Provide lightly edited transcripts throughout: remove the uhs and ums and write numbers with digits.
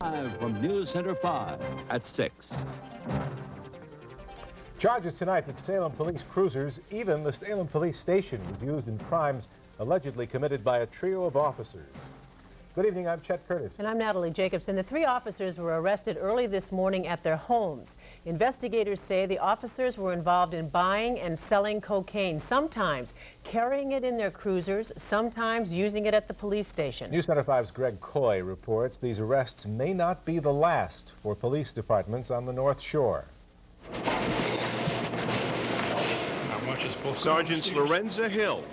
Live from News Center 5 at 6. Charges tonight with Salem police cruisers. Even the Salem police station was used in crimes allegedly committed by a trio of officers. Good evening, I'm Chet Curtis. And I'm Natalie Jacobson. The three officers were arrested early this morning at their homes. Investigators say the officers were involved in buying and selling cocaine, sometimes carrying it in their cruisers, sometimes using it at the police station. News Center 5's Greg Coy reports these arrests may not be the last for police departments on the North Shore. Sergeants Lorenza Hill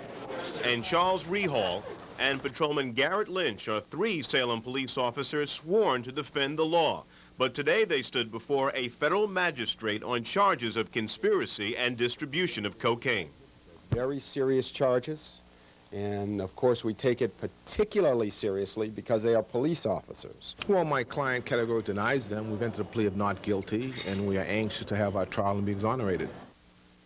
and Charles Rehall and Patrolman Garrett Lynch are three Salem police officers sworn to defend the law. But today they stood before a federal magistrate on charges of conspiracy and distribution of cocaine. Very serious charges, and of course we take it particularly seriously because they are police officers. Well, my client categorically denies them. We've entered a plea of not guilty, and we are anxious to have our trial and be exonerated.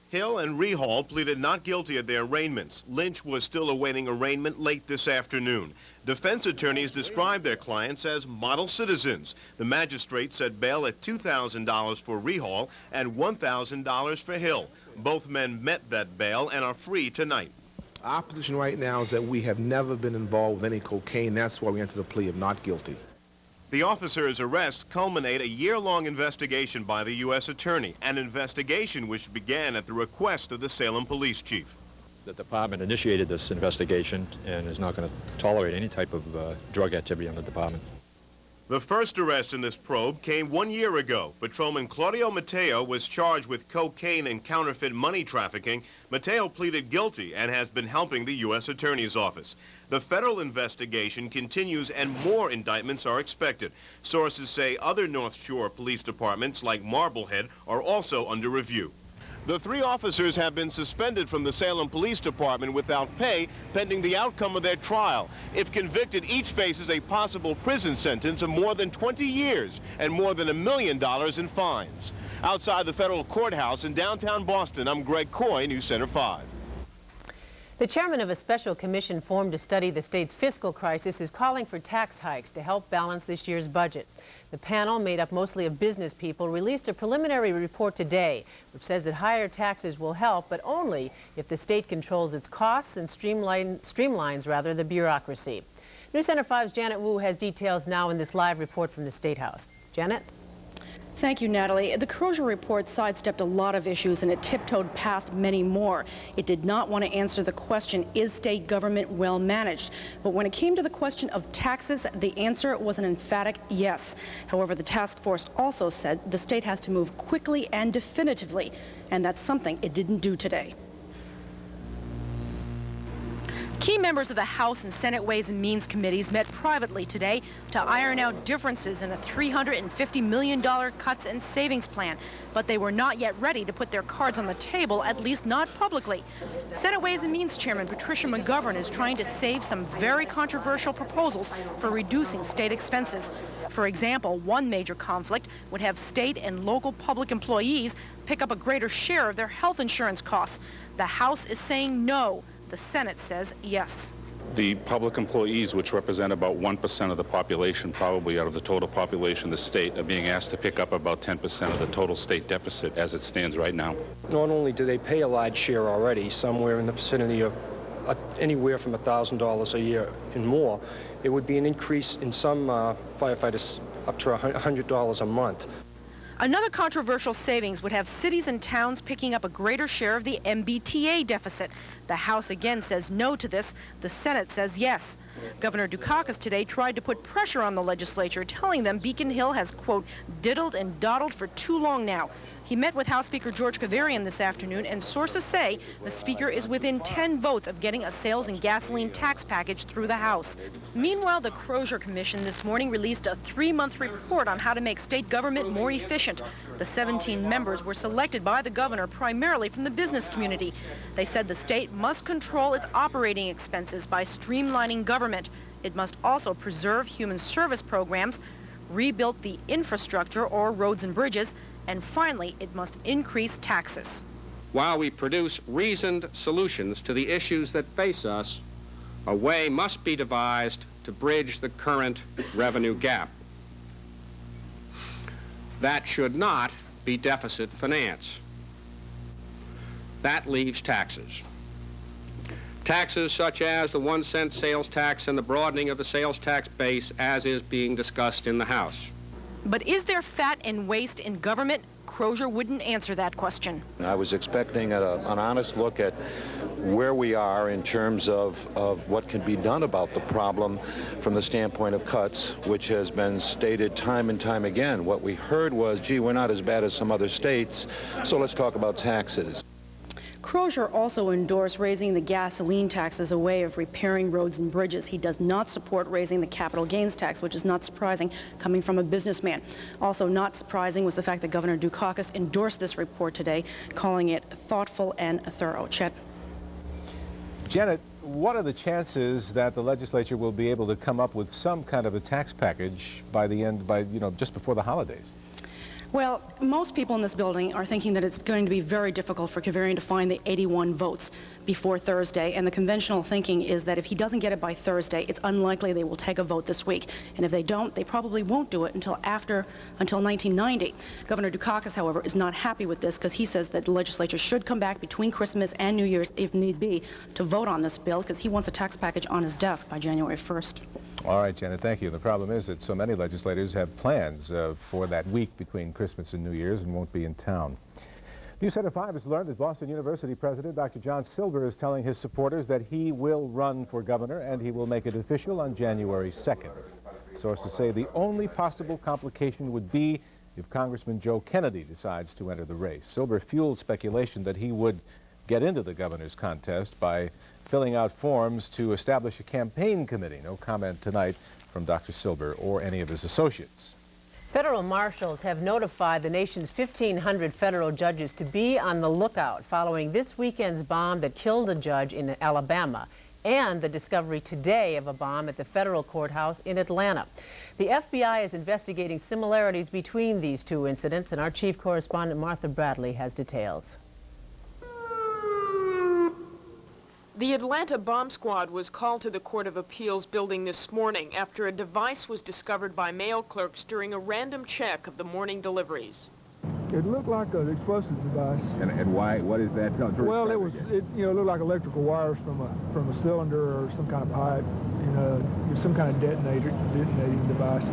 Hill and Rehall pleaded not guilty at their arraignments. Lynch was still awaiting arraignment late this afternoon. Defense attorneys described their clients as model citizens. The magistrate set bail at $2,000 for Rehall and $1,000 for Hill. Both men met that bail and are free tonight. Our position right now is that we have never been involved with any cocaine. That's why we entered a plea of not guilty. The officers' arrests culminate a year-long investigation by the U.S. Attorney, an investigation which began at the request of the Salem Police Chief. The department initiated this investigation and is not going to tolerate any type of drug activity in the department. The first arrest in this probe came 1 year ago. Patrolman Claudio Mateo was charged with cocaine and counterfeit money trafficking. Mateo pleaded guilty and has been helping the U.S. Attorney's Office. The federal investigation continues and more indictments are expected. Sources say other North Shore police departments like Marblehead are also under review. The three officers have been suspended from the Salem Police Department without pay pending the outcome of their trial. If convicted, each faces a possible prison sentence of more than 20 years and more than $1 million in fines. Outside the federal courthouse in downtown Boston, I'm Greg Coy, News Center 5. The chairman of a special commission formed to study the state's fiscal crisis is calling for tax hikes to help balance this year's budget. The panel, made up mostly of business people, released a preliminary report today which says that higher taxes will help, but only if the state controls its costs and streamlines the bureaucracy. News Center 5's Janet Wu has details now in this live report from the State House. Janet? Thank you, Natalie. The Crozier report sidestepped a lot of issues and it tiptoed past many more. It did not want to answer the question, is state government well managed? But when it came to the question of taxes, the answer was an emphatic yes. However, the task force also said the state has to move quickly and definitively, and that's something it didn't do today. Key members of the House and Senate Ways and Means committees met privately today to iron out differences in a $350 million cuts and savings plan. But they were not yet ready to put their cards on the table, at least not publicly. Senate Ways and Means Chairman Patricia McGovern is trying to save some very controversial proposals for reducing state expenses. For example, one major conflict would have state and local public employees pick up a greater share of their health insurance costs. The House is saying no. The Senate says yes. The public employees, which represent about 1% of the population, probably out of the total population of the state, are being asked to pick up about 10% of the total state deficit as it stands right now. Not only do they pay a large share already, somewhere in the vicinity of anywhere from $1,000 a year and more, it would be an increase in some firefighters up to $100 a month. Another controversial savings would have cities and towns picking up a greater share of the MBTA deficit. The House again says no to this. The Senate says yes. Governor Dukakis today tried to put pressure on the legislature, telling them Beacon Hill has, quote, diddled and dawdled for too long now. He met with House Speaker George Kavarian this afternoon, and sources say the Speaker is within 10 votes of getting a sales and gasoline tax package through the House. Meanwhile, the Crozier Commission this morning released a 3-month report on how to make state government more efficient. The 17 members were selected by the governor primarily from the business community. They said the state must control its operating expenses by streamlining government. It must also preserve human service programs, rebuild the infrastructure or roads and bridges, and finally, it must increase taxes. While we produce reasoned solutions to the issues that face us, a way must be devised to bridge the current revenue gap. That should not be deficit finance. That leaves taxes. Taxes such as the 1-cent sales tax and the broadening of the sales tax base, as is being discussed in the House. But is there fat and waste in government? Crozier wouldn't answer that question. I was expecting an honest look at where we are in terms of what can be done about the problem from the standpoint of cuts, which has been stated time and time again. What we heard was, gee, we're not as bad as some other states, so let's talk about taxes. Crozier also endorsed raising the gasoline tax as a way of repairing roads and bridges. He does not support raising the capital gains tax, which is not surprising coming from a businessman. Also not surprising was the fact that Governor Dukakis endorsed this report today, calling it thoughtful and thorough. Chet. Janet, what are the chances that the legislature will be able to come up with some kind of a tax package by just before the holidays? Well, most people in this building are thinking that it's going to be very difficult for Kavarian to find the 81 votes before Thursday, and the conventional thinking is that if he doesn't get it by Thursday, it's unlikely they will take a vote this week. And if they don't, they probably won't do it until 1990. Governor Dukakis, however, is not happy with this because he says that the legislature should come back between Christmas and New Year's, if need be, to vote on this bill because he wants a tax package on his desk by January 1st. All right, Janet, thank you. The problem is that so many legislators have plans for that week between Christmas and New Year's and won't be in town. News Center 5 has learned that Boston University President Dr. John Silver is telling his supporters that he will run for governor and he will make it official on January 2nd. Sources say the only possible complication would be if Congressman Joe Kennedy decides to enter the race. Silver fueled speculation that he would get into the governor's contest by filling out forms to establish a campaign committee. No comment tonight from Dr. Silver or any of his associates. Federal marshals have notified the nation's 1,500 federal judges to be on the lookout following this weekend's bomb that killed a judge in Alabama and the discovery today of a bomb at the federal courthouse in Atlanta. The FBI is investigating similarities between these two incidents, and our chief correspondent Martha Bradley has details. The Atlanta bomb squad was called to the Court of Appeals building this morning after a device was discovered by mail clerks during a random check of the morning deliveries. It looked like an explosive device. And why? What is that? Well, it looked like electrical wires from a cylinder or some kind of pipe, some kind of detonating device.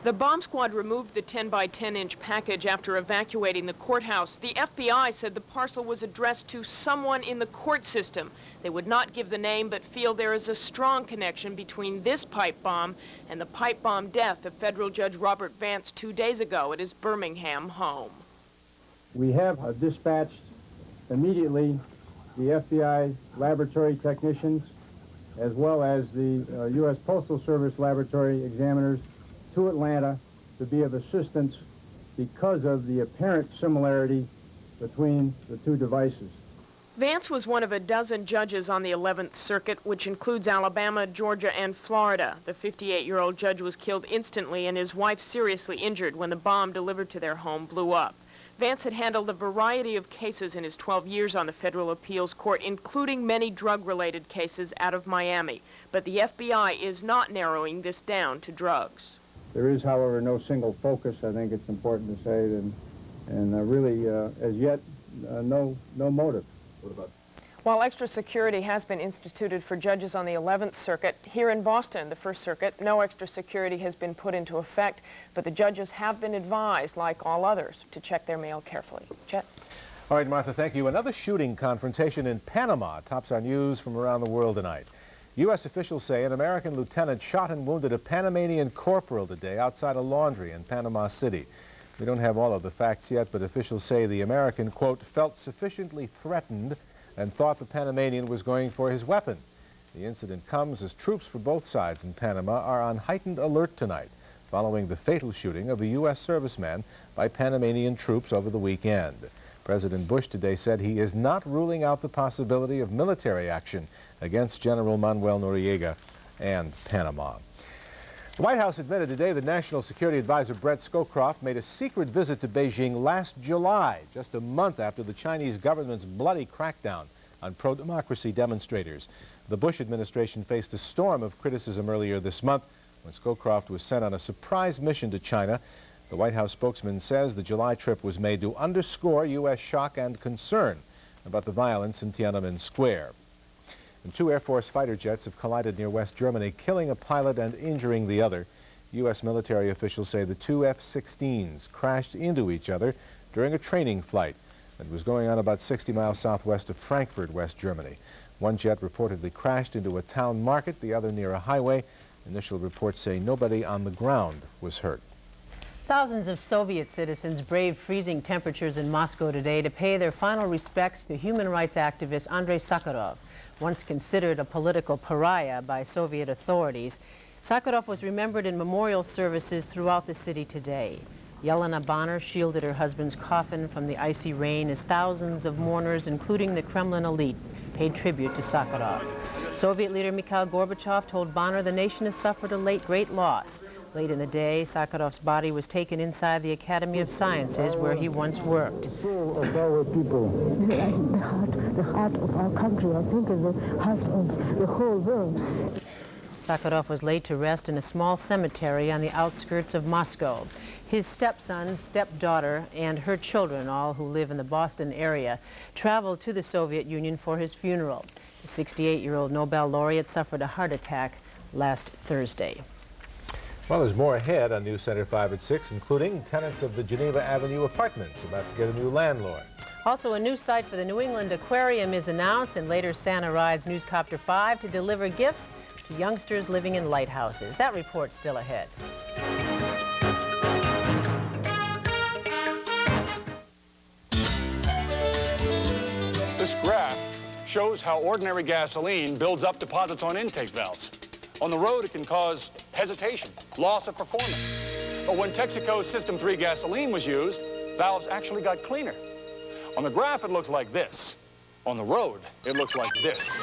The bomb squad removed the 10-by-10-inch package after evacuating the courthouse. The FBI said the parcel was addressed to someone in the court system. They would not give the name, but feel there is a strong connection between this pipe bomb and the pipe bomb death of federal Judge Robert Vance 2 days ago at his Birmingham home. We have dispatched immediately the FBI laboratory technicians as well as the U.S. Postal Service laboratory examiners to Atlanta to be of assistance because of the apparent similarity between the two devices. Vance was one of a dozen judges on the 11th Circuit, which includes Alabama, Georgia, and Florida. The 58-year-old judge was killed instantly and his wife seriously injured when the bomb delivered to their home blew up. Vance had handled a variety of cases in his 12 years on the federal appeals court, including many drug-related cases out of Miami. But the FBI is not narrowing this down to drugs. There is, however, no single focus, I think it's important to say, and really, as yet, no motive. What about? While extra security has been instituted for judges on the 11th Circuit, here in Boston, the First Circuit, no extra security has been put into effect, but the judges have been advised, like all others, to check their mail carefully. Chet? All right, Martha, thank you. Another shooting confrontation in Panama tops our news from around the world tonight. U.S. officials say an American lieutenant shot and wounded a Panamanian corporal today outside a laundry in Panama City. We don't have all of the facts yet, but officials say the American, quote, felt sufficiently threatened and thought the Panamanian was going for his weapon. The incident comes as troops for both sides in Panama are on heightened alert tonight, following the fatal shooting of a U.S. serviceman by Panamanian troops over the weekend. President Bush today said he is not ruling out the possibility of military action against General Manuel Noriega and Panama. The White House admitted today that National Security Advisor Brett Scowcroft made a secret visit to Beijing last July, just a month after the Chinese government's bloody crackdown on pro-democracy demonstrators. The Bush administration faced a storm of criticism earlier this month when Scowcroft was sent on a surprise mission to China The White House spokesman says the July trip was made to underscore U.S. shock and concern about the violence in Tiananmen Square. And 2 Air Force fighter jets have collided near West Germany, killing a pilot and injuring the other. U.S. military officials say the 2 F-16s crashed into each other during a training flight that was going on about 60 miles southwest of Frankfurt, West Germany. One jet reportedly crashed into a town market, the other near a highway. Initial reports say nobody on the ground was hurt. Thousands of Soviet citizens braved freezing temperatures in Moscow today to pay their final respects to human rights activist Andrei Sakharov, once considered a political pariah by Soviet authorities. Sakharov was remembered in memorial services throughout the city today. Yelena Bonner shielded her husband's coffin from the icy rain as thousands of mourners, including the Kremlin elite, paid tribute to Sakharov. Soviet leader Mikhail Gorbachev told Bonner the nation has suffered a great loss. Late in the day, Sakharov's body was taken inside the Academy of Sciences where he once worked. The soul of our people, the heart of our country, I think is the heart of the whole world. Sakharov was laid to rest in a small cemetery on the outskirts of Moscow. His stepson, stepdaughter, and her children, all who live in the Boston area, traveled to the Soviet Union for his funeral. The 68-year-old Nobel laureate suffered a heart attack last Thursday. Well, there's more ahead on News Center 5 at 6, including tenants of the Geneva Avenue apartments about to get a new landlord. Also, a new site for the New England Aquarium is announced, and later Santa rides Newscopter 5 to deliver gifts to youngsters living in lighthouses. That report's still ahead. This graph shows how ordinary gasoline builds up deposits on intake valves. On the road, it can cause hesitation, loss of performance. But when Texaco's System 3 gasoline was used, valves actually got cleaner. On the graph, it looks like this. On the road, it looks like this.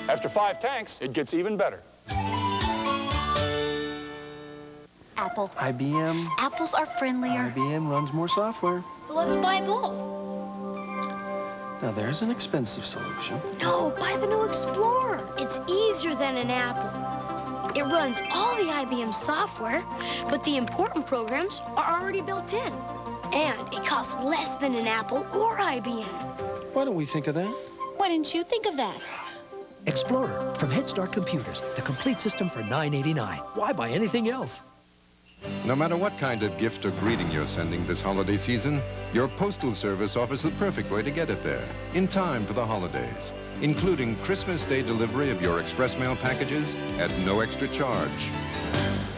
After 5 tanks, it gets even better. Apple. IBM. Apples are friendlier. IBM runs more software. So let's buy both. Now there's an expensive solution. No, buy the new Explorer. It's easier than an Apple. It runs all the IBM software, but the important programs are already built in. And it costs less than an Apple or IBM. Why don't we think of that? Why didn't you think of that? Explorer from Head Start Computers, the complete system for $9.89. Why buy anything else? No matter what kind of gift or greeting you're sending this holiday season, your postal service offers the perfect way to get it there, in time for the holidays, including Christmas Day delivery of your express mail packages at no extra charge.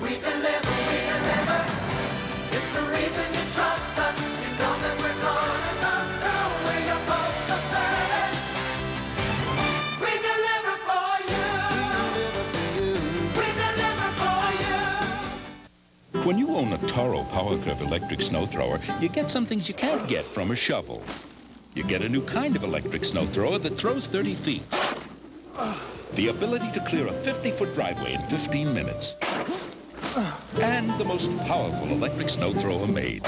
We deliver, it's the reason you trust us. You know that we're gonna come through with your postal service. We deliver for you. We deliver for you. When you own a Toro Power Curve electric snow thrower, you get some things you can't get from a shovel. You get a new kind of electric snow thrower that throws 30 feet. The ability to clear a 50-foot driveway in 15 minutes. And the most powerful electric snow thrower made.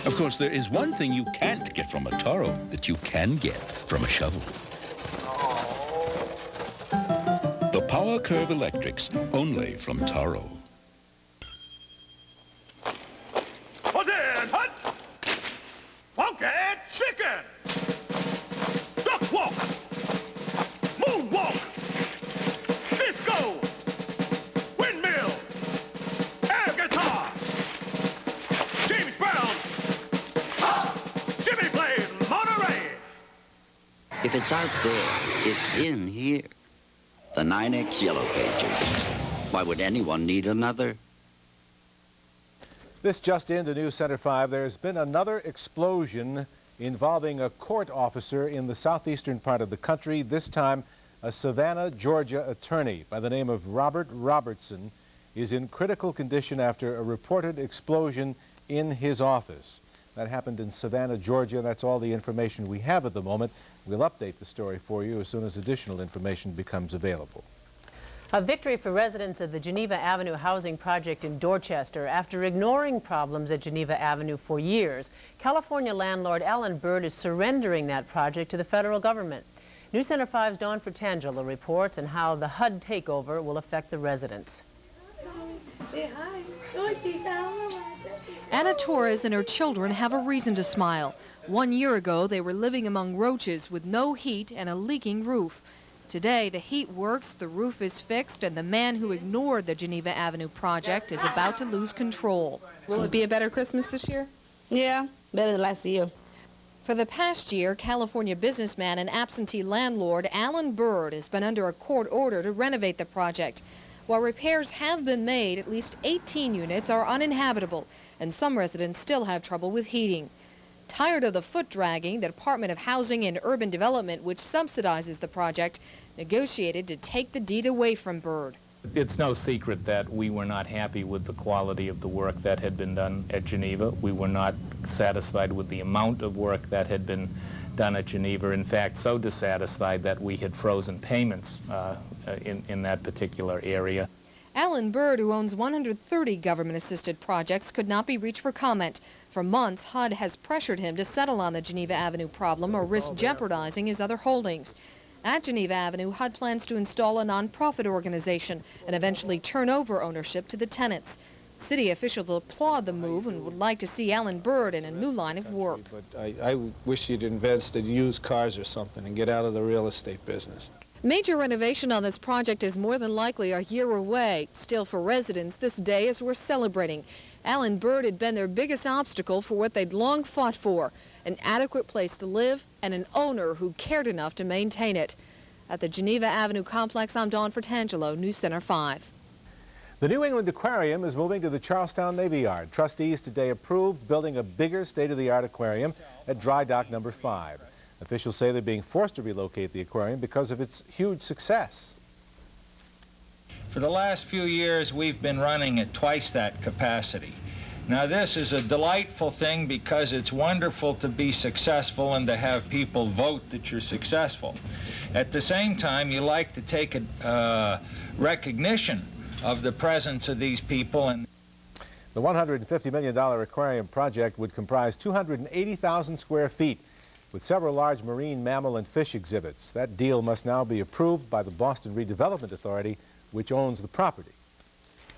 Of course, there is one thing you can't get from a Toro that you can get from a shovel. The Power Curve Electrics, only from Toro. What's in? Hut! Funky chicken! Duck walk! Moonwalk! Disco! Windmill! Air guitar! James Brown! Jimmy plays Monterey! If it's out there, it's in here. The 9X Yellow Pages. Why would anyone need another? This just into News Center 5. There's been another explosion involving a court officer in the southeastern part of the country, this time a Savannah, Georgia attorney by the name of Robert Robertson is in critical condition after a reported explosion in his office. That happened in Savannah, Georgia. That's all the information we have at the moment. We'll update the story for you as soon as additional information becomes available. A victory for residents of the Geneva Avenue housing project in Dorchester. After ignoring problems at Geneva Avenue for years, California landlord Alan Bird is surrendering that project to the federal government. News Center 5's Dawn Fratangelo reports on how the HUD takeover will affect the residents. Anna Torres and her children have a reason to smile. 1 year ago, they were living among roaches with no heat and a leaking roof. Today, the heat works, the roof is fixed, and the man who ignored the Geneva Avenue project is about to lose control. Will it be a better Christmas this year? Yeah, better than last year. For the past year, California businessman and absentee landlord Alan Bird has been under a court order to renovate the project. While repairs have been made, at least 18 units are uninhabitable, and some residents still have trouble with heating. Tired of the foot dragging, the Department of Housing and Urban Development, which subsidizes the project, negotiated to take the deed away from Bird. It's no secret that we were not happy with the quality of the work that had been done at Geneva. We were not satisfied with the amount of work that had been done at Geneva. In fact, so dissatisfied that we had frozen payments in that particular area. Alan Bird, who owns 130 government-assisted projects, could not be reached for comment. For months, HUD has pressured him to settle on the Geneva Avenue problem or risk jeopardizing his other holdings. At Geneva Avenue, HUD plans to install a nonprofit organization and eventually turn over ownership to the tenants. City officials applaud the move and would like to see Alan Bird in a new line of work. But I wish you'd invest in used cars or something and get out of the real estate business. Major renovation on this project is more than likely a year away. Still, for residents, this day is worth celebrating. Alan Bird had been their biggest obstacle for what they'd long fought for, an adequate place to live and an owner who cared enough to maintain it. At the Geneva Avenue complex, I'm Dawn Fratangelo, News Center 5. The New England Aquarium is moving to the Charlestown Navy Yard. Trustees today approved building a bigger state-of-the-art aquarium at Dry Dock number 5. Officials say they're being forced to relocate the aquarium because of its huge success. For the last few years, we've been running at twice that capacity. Now, this is a delightful thing because it's wonderful to be successful and to have people vote that you're successful. At the same time, you like to take a recognition of the presence of these people. And the $150 million aquarium project would comprise 280,000 square feet with several large marine mammal and fish exhibits. That deal must now be approved by the Boston Redevelopment Authority, which owns the property.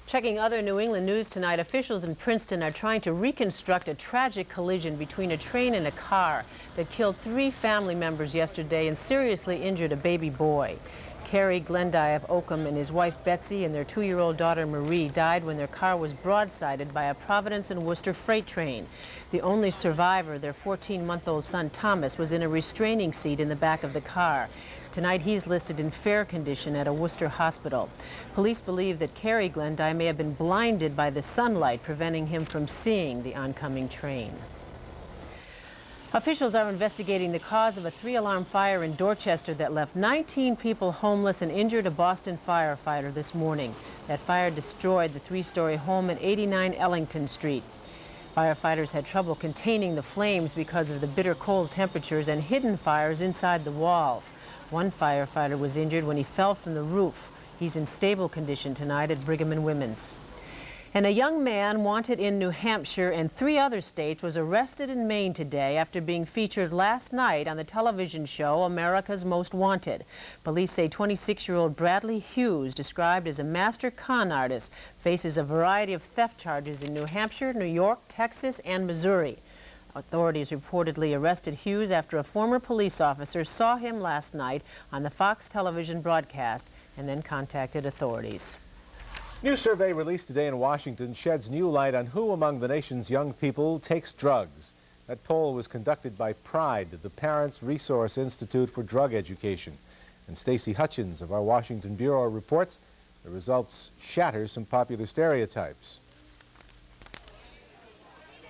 Checking other New England news tonight, officials in Princeton are trying to reconstruct a tragic collision between a train and a car that killed 3 family members yesterday and seriously injured a baby boy. Kerry Glendy of Oakham and his wife Betsy and their 2-year-old daughter Marie died when their car was broadsided by a Providence and Worcester freight train. The only survivor, their 14-month-old son Thomas, was in a restraining seat in the back of the car. Tonight he's listed in fair condition at a Worcester hospital. Police believe that Kerry Glendy may have been blinded by the sunlight, preventing him from seeing the oncoming train. Officials are investigating the cause of a 3-alarm fire in Dorchester that left 19 people homeless and injured a Boston firefighter this morning. That fire destroyed the 3-story home at 89 Ellington Street. Firefighters had trouble containing the flames because of the bitter cold temperatures and hidden fires inside the walls. One firefighter was injured when he fell from the roof. He's in stable condition tonight at Brigham and Women's. And a young man wanted in New Hampshire and 3 other states was arrested in Maine today after being featured last night on the television show America's Most Wanted. Police say 26-year-old Bradley Hughes, described as a master con artist, faces a variety of theft charges in New Hampshire, New York, Texas, and Missouri. Authorities reportedly arrested Hughes after a former police officer saw him last night on the Fox television broadcast and then contacted authorities. New survey released today in Washington sheds new light on who among the nation's young people takes drugs. That poll was conducted by PRIDE, the Parents Resource Institute for Drug Education. And Stacy Hutchins of our Washington Bureau reports the results shatter some popular stereotypes.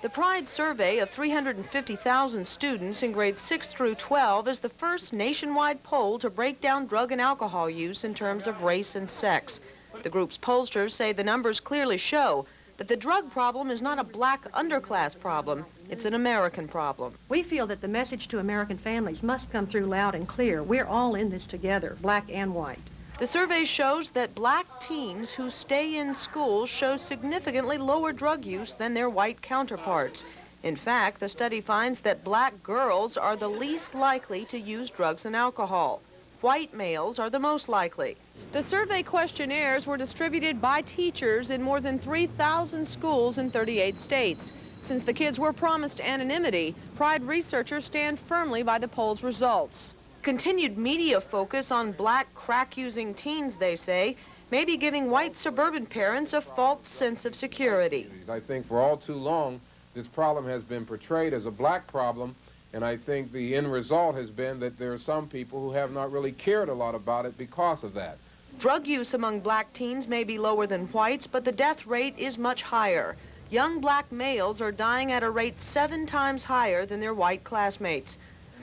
The PRIDE survey of 350,000 students in grades 6 through 12 is the first nationwide poll to break down drug and alcohol use in terms of race and sex. The group's pollsters say the numbers clearly show that the drug problem is not a black underclass problem, it's an American problem. We feel that the message to American families must come through loud and clear. We're all in this together, black and white. The survey shows that black teens who stay in school show significantly lower drug use than their white counterparts. In fact, the study finds that black girls are the least likely to use drugs and alcohol. White males are the most likely. The survey questionnaires were distributed by teachers in more than 3,000 schools in 38 states. Since the kids were promised anonymity, Pride researchers stand firmly by the poll's results. Continued media focus on black crack-using teens, they say, may be giving white suburban parents a false sense of security. I think for all too long, this problem has been portrayed as a black problem, and I think the end result has been that there are some people who have not really cared a lot about it because of that. Drug use among black teens may be lower than whites, but the death rate is much higher. Young black males are dying at a rate 7 times higher than their white classmates.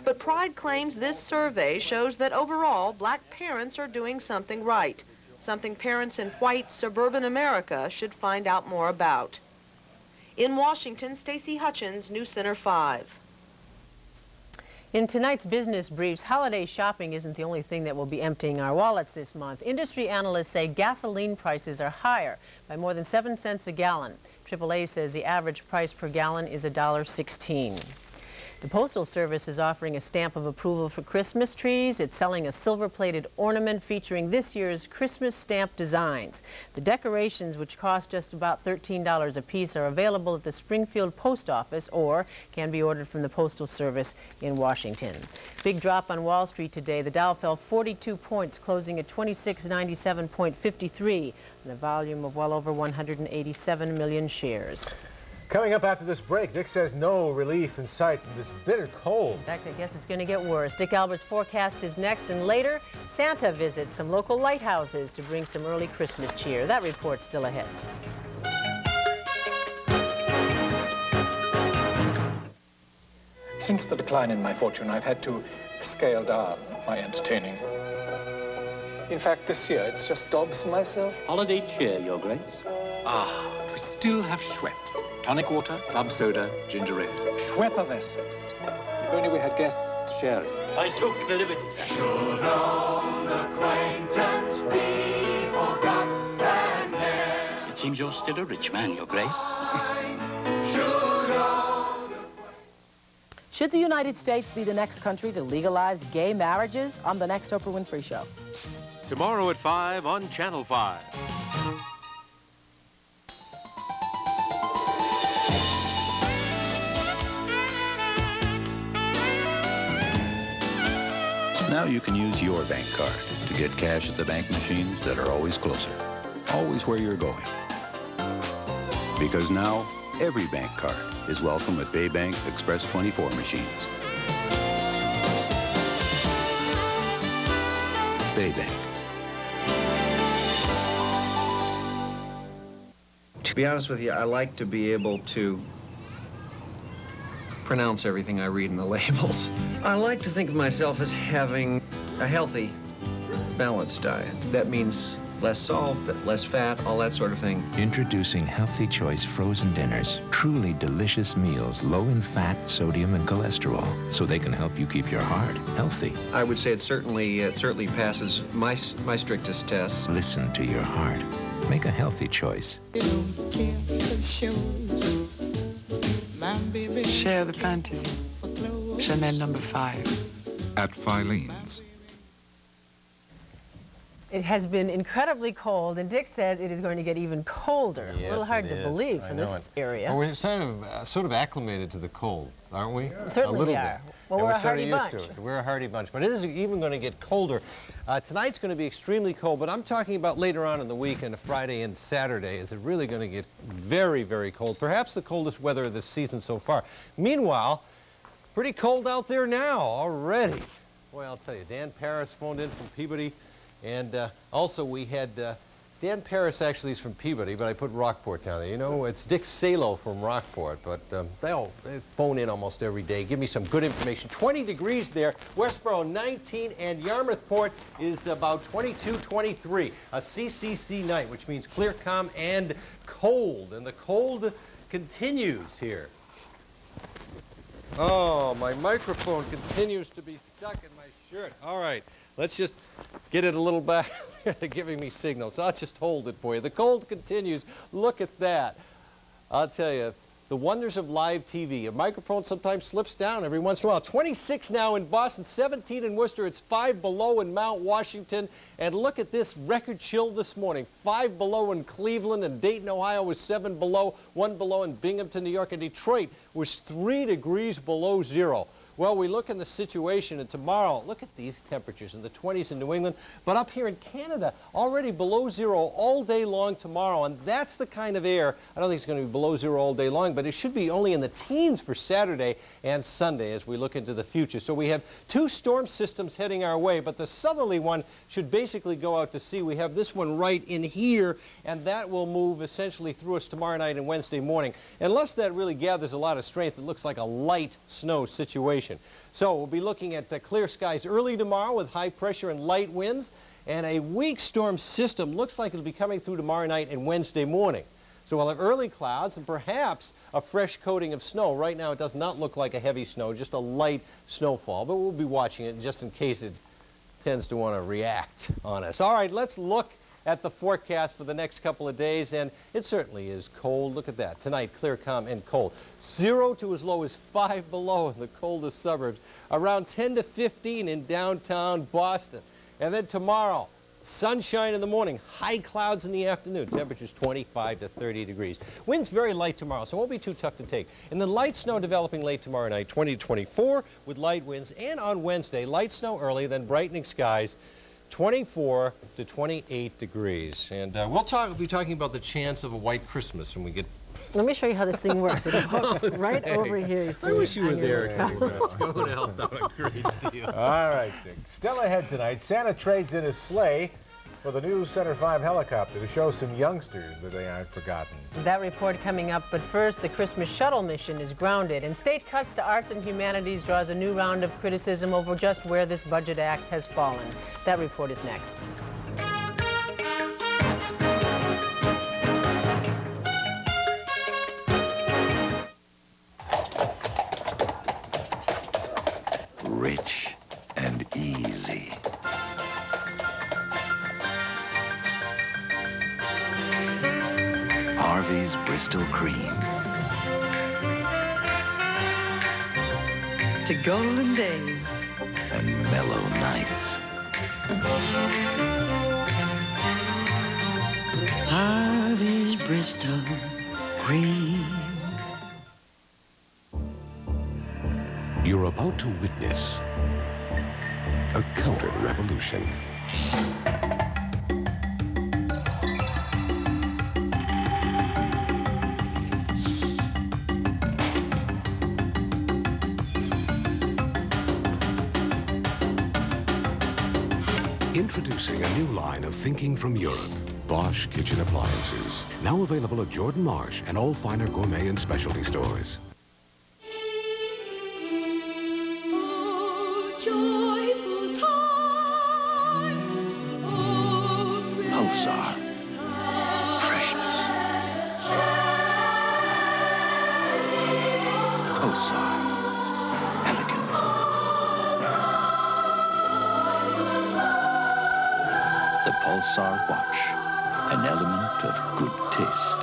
But Pride claims this survey shows that overall, black parents are doing something right, something parents in white suburban America should find out more about. In Washington, Stacy Hutchins, News Center 5. In tonight's business briefs, holiday shopping isn't the only thing that will be emptying our wallets this month. Industry analysts say gasoline prices are higher by more than 7 cents a gallon. AAA says the average price per gallon is $1.16. The Postal Service is offering a stamp of approval for Christmas trees. It's selling a silver-plated ornament featuring this year's Christmas stamp designs. The decorations, which cost just about $13 a piece, are available at the Springfield Post Office or can be ordered from the Postal Service in Washington. Big drop on Wall Street today. The Dow fell 42 points, closing at 2697.53 on a volume of well over 187 million shares. Coming up after this break, Dick says no relief in sight from this bitter cold. In fact, I guess it's going to get worse. Dick Albert's forecast is next, and later, Santa visits some local lighthouses to bring some early Christmas cheer. That report's still ahead. Since the decline in my fortune, I've had to scale down my entertaining. In fact, this year, it's just Dobbs and myself. Holiday cheer, Your Grace. Ah, we still have Schweppes. Tonic water, club soda, ginger ale. Schweppermesses. If only we had guests to share it. I took the liberty, sir. Should old acquaintance be forgot and never. It seems you're still a rich man, Your Grace. Should the United States be the next country to legalize gay marriages? On the next Oprah Winfrey Show. Tomorrow at 5 on Channel 5. Now you can use your bank card to get cash at the bank machines that are always closer, always where you're going. Because now, every bank card is welcome at Bay Bank Express 24 machines. Bay Bank. To be honest with you, I like to be able to pronounce everything I read in the labels. I like to think of myself as having a healthy, balanced diet. That means less salt, less fat, all that sort of thing. Introducing Healthy Choice frozen dinners. Truly delicious meals, low in fat, sodium, and cholesterol, so they can help you keep your heart healthy. I would say it certainly passes my strictest tests. Listen to your heart. Make a healthy choice. Share the fantasy. Chanel number 5. At Filene's. It has been incredibly cold, and Dick says it is going to get even colder. Yes, a little hard to believe from this area. Well, we're sort of acclimated to the cold, aren't we? Certainly a little we are. Bit. Well, and we're a sort of hardy used bunch. to it. We're a hardy bunch, but it is even going to get colder. Tonight's going to be extremely cold, but I'm talking about later on in the week, and Friday and Saturday is it really going to get very, very cold. Perhaps the coldest weather of this season so far. Meanwhile, pretty cold out there now already. Boy, I'll tell you, Dan Paris phoned in from Peabody. And also we had, Dan Paris actually is from Peabody, but I put Rockport down there. You know, it's Dick Salo from Rockport, but they phone in almost every day, give me some good information. 20 degrees there, Westboro 19, and Yarmouthport is about 22, 23. A CCC night, which means clear, calm, and cold. And the cold continues here. Oh, my microphone continues to be stuck in my shirt. All right. Let's just get it a little back. They're giving me signals. I'll just hold it for you. The cold continues. Look at that. I'll tell you, the wonders of live TV. Your microphone sometimes slips down every once in a while. 26 now in Boston, 17 in Worcester. It's 5 below in Mount Washington. And look at this record chill this morning. 5 below in Cleveland, and Dayton, Ohio was 7 below, 1 below in Binghamton, New York, and Detroit was 3 degrees below zero. Well, we look in the situation, and tomorrow, look at these temperatures in the 20s in New England, but up here in Canada, already below zero all day long tomorrow, and that's the kind of air, I don't think it's going to be below zero all day long, but it should be only in the teens for Saturday and Sunday as we look into the future. So we have 2 storm systems heading our way, but the southerly one should basically go out to sea. We have this one right in here, and that will move essentially through us tomorrow night and Wednesday morning. Unless that really gathers a lot of strength, it looks like a light snow situation. So we'll be looking at clear skies early tomorrow with high pressure and light winds, and a weak storm system looks like it'll be coming through tomorrow night and Wednesday morning. So we'll have early clouds and perhaps a fresh coating of snow. Right now it does not look like a heavy snow, just a light snowfall, but we'll be watching it just in case it tends to want to react on us. All right, let's look at the forecast for the next couple of days, and it certainly is cold. Look at that. Tonight, clear, calm, and cold. 0 to as low as 5 below in the coldest suburbs. Around 10 to 15 in downtown Boston. And then tomorrow, sunshine in the morning, high clouds in the afternoon. Temperatures 25 to 30 degrees. Winds very light tomorrow, so it won't be too tough to take. And then light snow developing late tomorrow night, 20 to 24 with light winds. And on Wednesday, light snow early, then brightening skies. 24 to 28 degrees. And we'll be talking about the chance of a white Christmas when we get... Let me show you how this thing works. It hooks right over here. You see, I wish you were there. It's going to help out a great deal. All right, Dick. Still ahead tonight, Santa trades in his sleigh for the new Center 5 helicopter to show some youngsters that they aren't forgotten. That report coming up, but first, the Christmas shuttle mission is grounded, and state cuts to arts and humanities draws a new round of criticism over just where this budget act has fallen. That report is next. Rich and easy. Harvey's Bristol Cream. To golden days. And mellow nights. Harvey's Bristol Cream. You're about to witness a counter-revolution. Introducing a new line of thinking from Europe. Bosch kitchen appliances. Now available at Jordan Marsh and all finer gourmet and specialty stores. Pulsar. Precious. Pulsar. Elegant. The Pulsar watch. An element of good taste.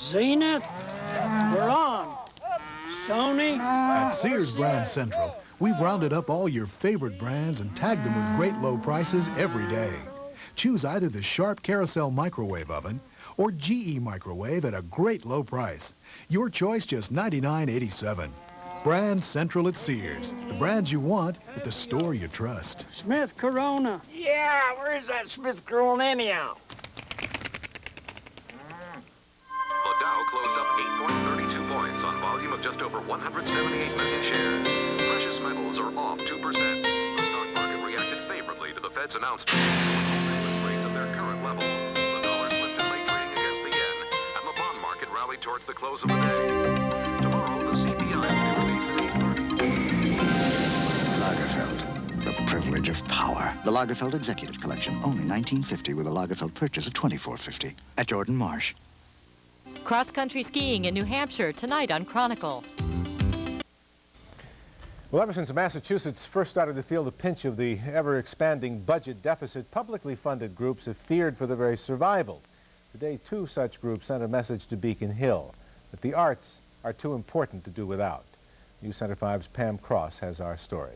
Zenith, we're on. Sony. At Sears Brand Central, we've rounded up all your favorite brands and tagged them with great low prices every day. Choose either the Sharp Carousel Microwave Oven or GE Microwave at a great low price. Your choice just $99.87. Brand Central at Sears. The brands you want at the store you trust. Smith Corona. Yeah, where's that Smith Corona anyhow? The Dow closed up 8.32 points on volume of just over 178 million shares. Precious metals are off 2%. The stock market reacted favorably to the Fed's announcement. Interest rates at their current level. The dollar slipped in late trading against the yen, and the bond market rallied towards the close of the day. Tomorrow, the CPI will be released. Lagerfeld, the privilege of power. The Lagerfeld Executive Collection, only $19.50 with a Lagerfeld purchase of $24.50 at Jordan Marsh. Cross-country skiing in New Hampshire tonight on Chronicle. Well, ever since Massachusetts first started to feel the pinch of the ever-expanding budget deficit, publicly funded groups have feared for their very survival. Today, 2 such groups sent a message to Beacon Hill that the arts are too important to do without. News Center 5's Pam Cross has our story.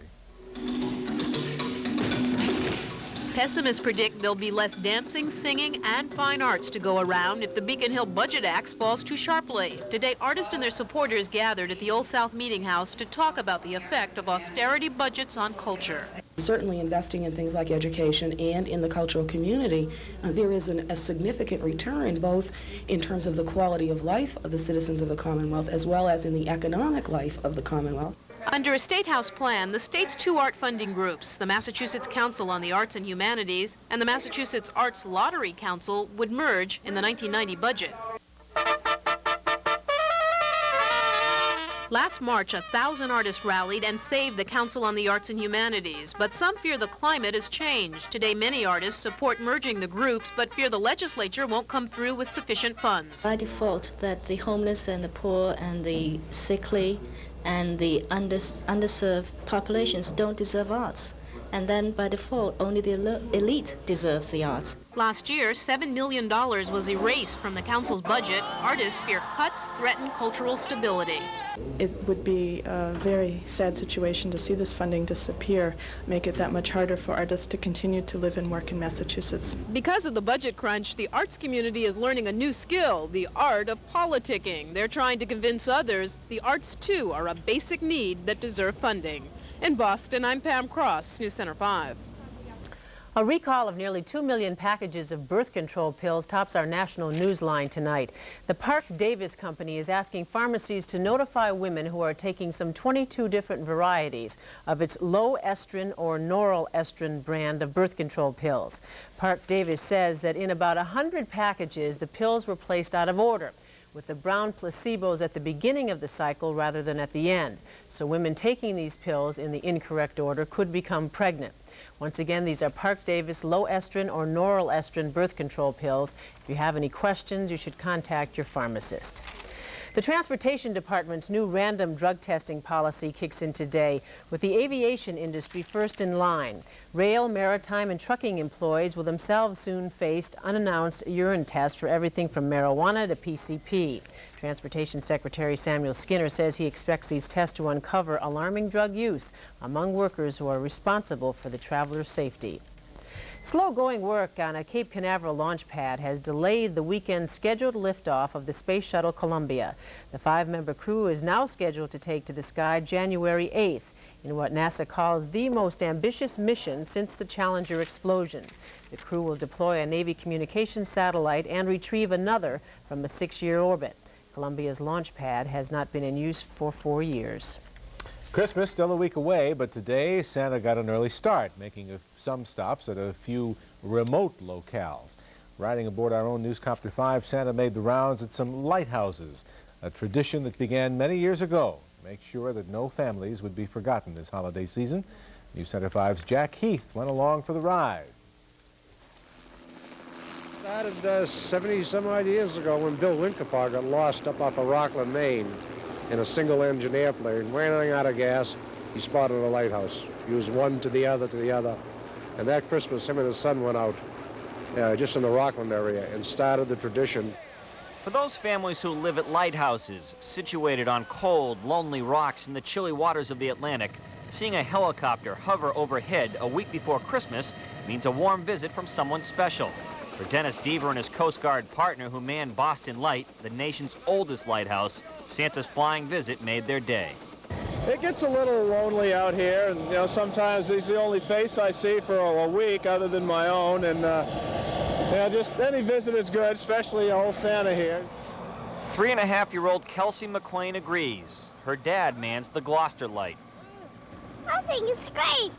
Pessimists predict there'll be less dancing, singing, and fine arts to go around if the Beacon Hill budget axe falls too sharply. Today, artists and their supporters gathered at the Old South Meeting House to talk about the effect of austerity budgets on culture. Certainly investing in things like education and in the cultural community, there is a significant return both in terms of the quality of life of the citizens of the Commonwealth as well as in the economic life of the Commonwealth. Under a State House plan, the state's 2 art funding groups, the Massachusetts Council on the Arts and Humanities and the Massachusetts Arts Lottery Council, would merge in the 1990 budget. Last March, 1,000 artists rallied and saved the Council on the Arts and Humanities, but some fear the climate has changed. Today, many artists support merging the groups, but fear the legislature won't come through with sufficient funds. By default, that the homeless and the poor and the sickly and the underserved populations don't deserve arts. And then, by default, only the elite deserves the arts. Last year, $7 million was erased from the council's budget. Artists fear cuts threaten cultural stability. It would be a very sad situation to see this funding disappear, make it that much harder for artists to continue to live and work in Massachusetts. Because of the budget crunch, the arts community is learning a new skill, the art of politicking. They're trying to convince others the arts, too, are a basic need that deserve funding. In Boston, I'm Pam Cross, News Center 5. A recall of nearly 2 million packages of birth control pills tops our national news line tonight. The Park Davis Company is asking pharmacies to notify women who are taking some 22 different varieties of its low estrin or norelestrin brand of birth control pills. Park Davis says that in about 100 packages, the pills were placed out of order, with the brown placebos at the beginning of the cycle rather than at the end. So women taking these pills in the incorrect order could become pregnant. Once again, these are Park Davis low estrin or norelestrin birth control pills. If you have any questions, you should contact your pharmacist. The Transportation Department's new random drug testing policy kicks in today, with the aviation industry first in line. Rail, maritime, and trucking employees will themselves soon face unannounced urine tests for everything from marijuana to PCP. Transportation Secretary Samuel Skinner says he expects these tests to uncover alarming drug use among workers who are responsible for the traveler's safety. Slow-going work on a Cape Canaveral launch pad has delayed the weekend scheduled liftoff of the Space Shuttle Columbia. The 5-member crew is now scheduled to take to the sky January 8th in what NASA calls the most ambitious mission since the Challenger explosion. The crew will deploy a Navy communications satellite and retrieve another from a 6-year orbit. Columbia's launch pad has not been in use for 4 years. Christmas still a week away, but today Santa got an early start, making some stops at a few remote locales. Riding aboard our own Newscopter 5, Santa made the rounds at some lighthouses, a tradition that began many years ago to make sure that no families would be forgotten this holiday season. News Center 5's Jack Heath went along for the ride. Started 70-some-odd years ago when Bill Winkapaw got lost up off of Rockland, Maine, in a single-engine airplane, running out of gas. He spotted a lighthouse. He was one to the other to the other. And that Christmas, him and his son went out just in the Rockland area and started the tradition. For those families who live at lighthouses, situated on cold, lonely rocks in the chilly waters of the Atlantic, seeing a helicopter hover overhead a week before Christmas means a warm visit from someone special. For Dennis Deaver and his Coast Guard partner who manned Boston Light, the nation's oldest lighthouse, Santa's flying visit made their day. It gets a little lonely out here, and you know, sometimes he's the only face I see for a week other than my own, and just any visit is good, especially old Santa here. 3.5-year-old Kelsey McLean agrees. Her dad mans the Gloucester Light. I think it's great.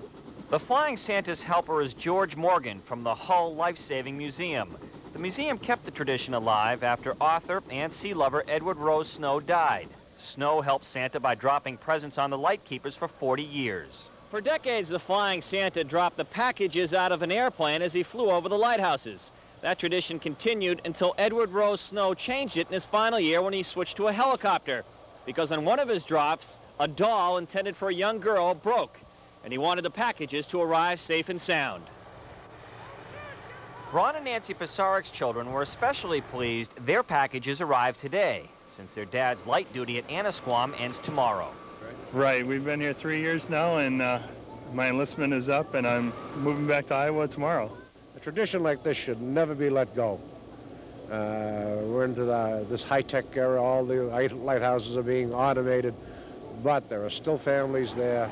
The flying Santa's helper is George Morgan from the Hull Life-Saving Museum. The museum kept the tradition alive after author and sea lover Edward Rose Snow died. Snow helped Santa by dropping presents on the light keepers for 40 years. For decades, the flying Santa dropped the packages out of an airplane as he flew over the lighthouses. That tradition continued until Edward Rose Snow changed it in his final year when he switched to a helicopter. Because on one of his drops, a doll intended for a young girl broke, and he wanted the packages to arrive safe and sound. Ron and Nancy Pisarik's children were especially pleased their packages arrived today, since their dad's light duty at Annisquam ends tomorrow. Right, we've been here 3 years now, and my enlistment is up, and I'm moving back to Iowa tomorrow. A tradition like this should never be let go. We're into this high-tech era. All the lighthouses are being automated, but there are still families there.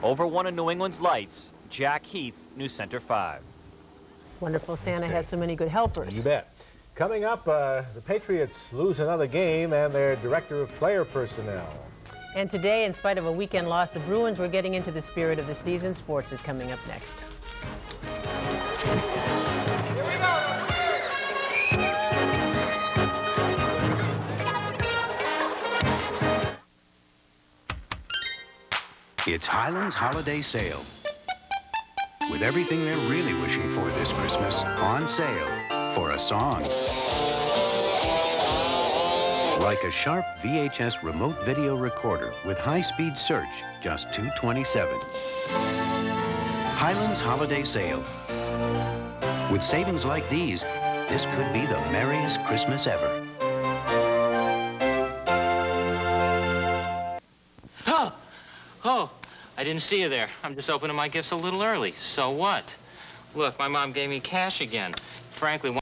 Over one of New England's lights, Jack Heath, News Center 5. Wonderful. Santa has so many good helpers. You bet. Coming up, the Patriots lose another game and their director of player personnel. And today, in spite of a weekend loss, the Bruins were getting into the spirit of the season. Sports is coming up next. Here we go. It's Highlands Holiday Sale. With everything they're really wishing for this Christmas on sale for a song. Like a Sharp VHS remote video recorder with high-speed search, just $227. Highlands Holiday Sale. With savings like these, this could be the merriest Christmas ever. Oh, I didn't see you there. I'm just opening my gifts a little early. So what? Look, my mom gave me cash again. Frankly,